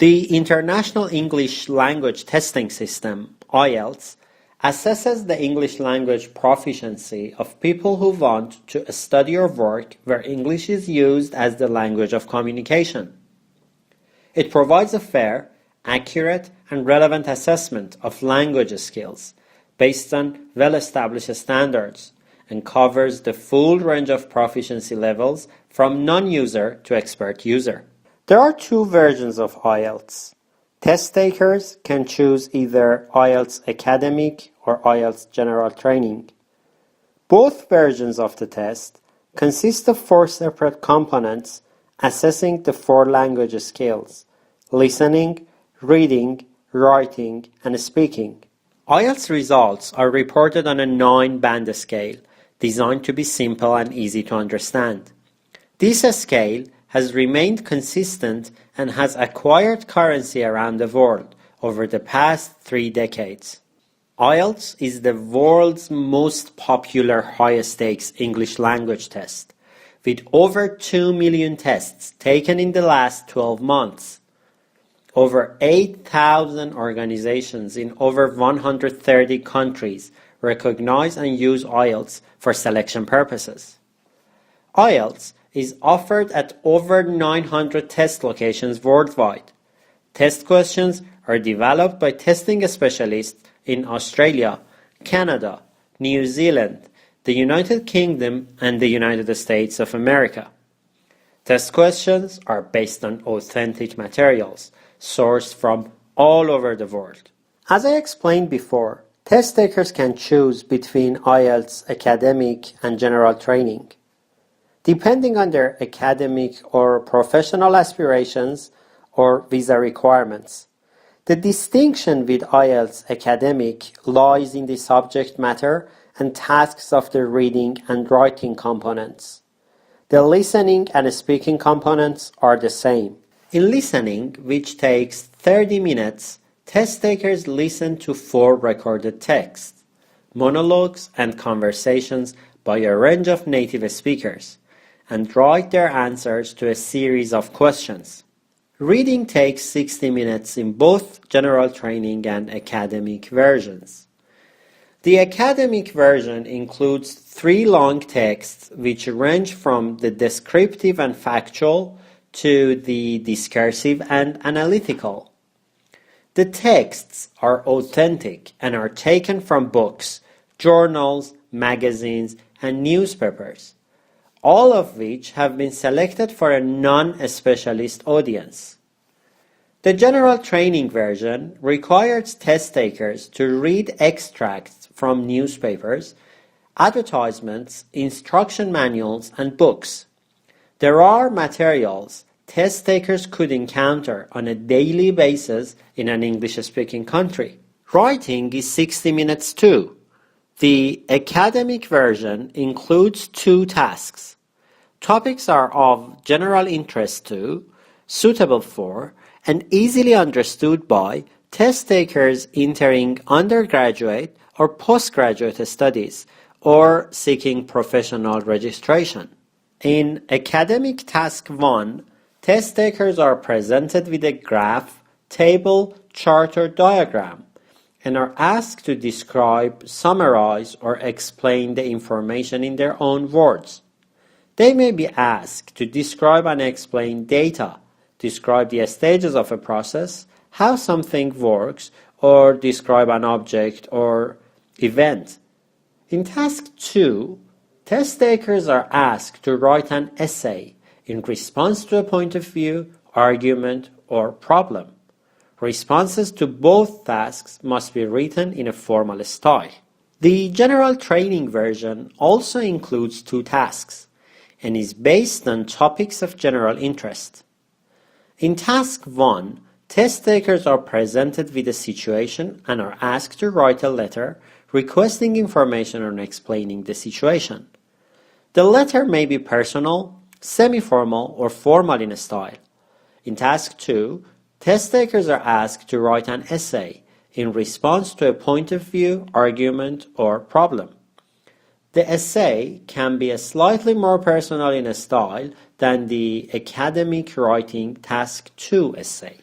The International English Language Testing System, Ielts, assesses the English language proficiency of people who want to study or work where English is used as the language of communication. It provides a fair, accurate, and relevant assessment of language skills based on well-established standards and covers the full range of proficiency levels from non-user to expert user. There are two versions of Ielts. Test takers can choose either Ielts Academic or Ielts General Training. Both versions of the test consist of 4 separate components assessing the 4 language skills: listening, reading, writing, and speaking. Ielts results are reported on a 9-band scale designed to be simple and easy to understand. This scale has remained consistent and has acquired currency around the world over the past 3 decades. Ielts is the world's most popular high-stakes English language test, with over 2 million tests taken in the last 12 months. Over 8,000 organizations in over 130 countries recognize and use Ielts for selection purposes. Ielts is offered at over 900 test locations worldwide. Test questions are developed by testing specialists in Australia, Canada, New Zealand, the United Kingdom, and the United States of America. Test questions are based on authentic materials sourced from all over the world. As I explained before, test takers can choose between Ielts Academic and General Training. Depending on their academic or professional aspirations or visa requirements. The distinction with Ielts Academic lies in the subject matter and tasks of the reading and writing components. The listening and speaking components are the same. In listening, which takes 30 minutes, test takers listen to 4 recorded texts, monologues, and conversations by a range of native speakers, and write their answers to a series of questions. Reading takes 60 minutes in both general training and academic versions. The academic version includes 3 long texts which range from the descriptive and factual to the discursive and analytical. The texts are authentic and are taken from books, journals, magazines, and newspapers, all of which have been selected for a non-specialist audience. The general training version requires test takers to read extracts from newspapers, advertisements, instruction manuals, and books. There are materials test takers could encounter on a daily basis in an English-speaking country. Writing is 60 minutes too. The academic version includes 2 tasks. Topics are of general interest to, suitable for, and easily understood by test takers entering undergraduate or postgraduate studies or seeking professional registration. In Academic Task 1, test takers are presented with a graph, table, chart, or diagram, and are asked to describe, summarize, or explain the information in their own words. They may be asked to describe and explain data, describe the stages of a process, how something works, or describe an object or event. In Task 2, test takers are asked to write an essay in response to a point of view, argument, or problem. Responses to both tasks must be written in a formal style. The general training version also includes 2 tasks and is based on topics of general interest. In Task 1, test takers are presented with a situation and are asked to write a letter requesting information or explaining the situation. The letter may be personal, semi-formal, or formal in style. In Task 2, test takers are asked to write an essay in response to a point of view, argument, or problem. The essay can be slightly more personal in style than the academic writing Task 2 essay.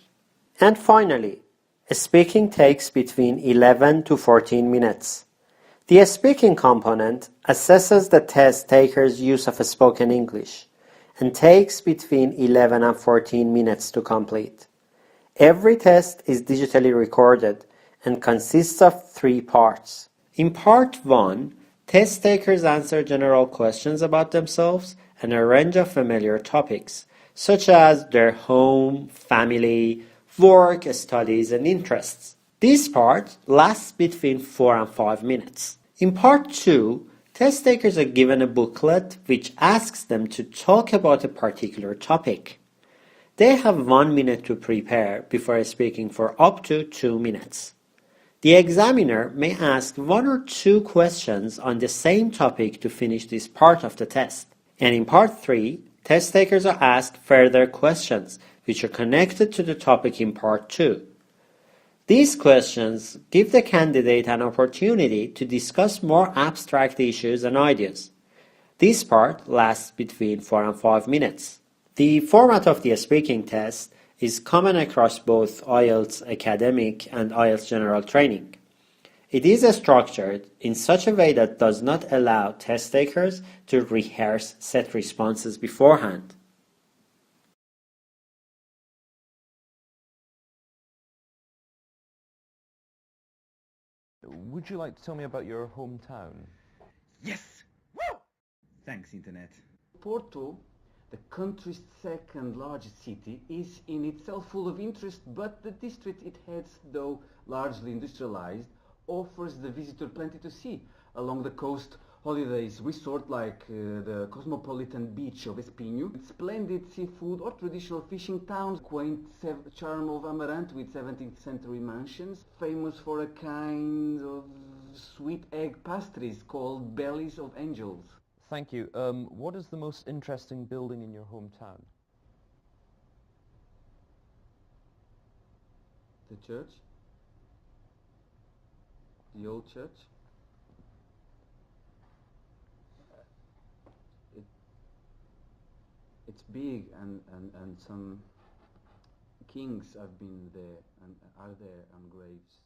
And finally, speaking takes between 11 to 14 minutes. The speaking component assesses the test taker's use of spoken English and takes between 11 and 14 minutes to complete. Every test is digitally recorded and consists of 3 parts. In part 1, test takers answer general questions about themselves and a range of familiar topics, such as their home, family, work, studies, and interests. This part lasts between 4 and 5 minutes. In part 2, test takers are given a booklet which asks them to talk about a particular topic. They have 1 minute to prepare before speaking for up to 2 minutes. The examiner may ask 1 or 2 questions on the same topic to finish this part of the test. And in part 3, test takers are asked further questions which are connected to the topic in part 2. These questions give the candidate an opportunity to discuss more abstract issues and ideas. This part lasts between 4 and 5 minutes. The format of the speaking test is common across both Ielts Academic and Ielts General Training. It is structured in such a way that does not allow test takers to rehearse set responses beforehand. Would you like to tell me about your hometown? Yes! Woo! Thanks, Internet. Porto, the country's second largest city, is in itself full of interest, but the district it heads, though largely industrialized, offers the visitor plenty to see. Along the coast, holidays resort like the cosmopolitan beach of Espinho, splendid seafood or traditional fishing towns, quaint charm of Amarante with 17th century mansions, famous for a kind of sweet egg pastries called bellies of angels. Thank you. What is the most interesting building in your hometown? The church? The old church? It's big and some kings have been there and are there on graves.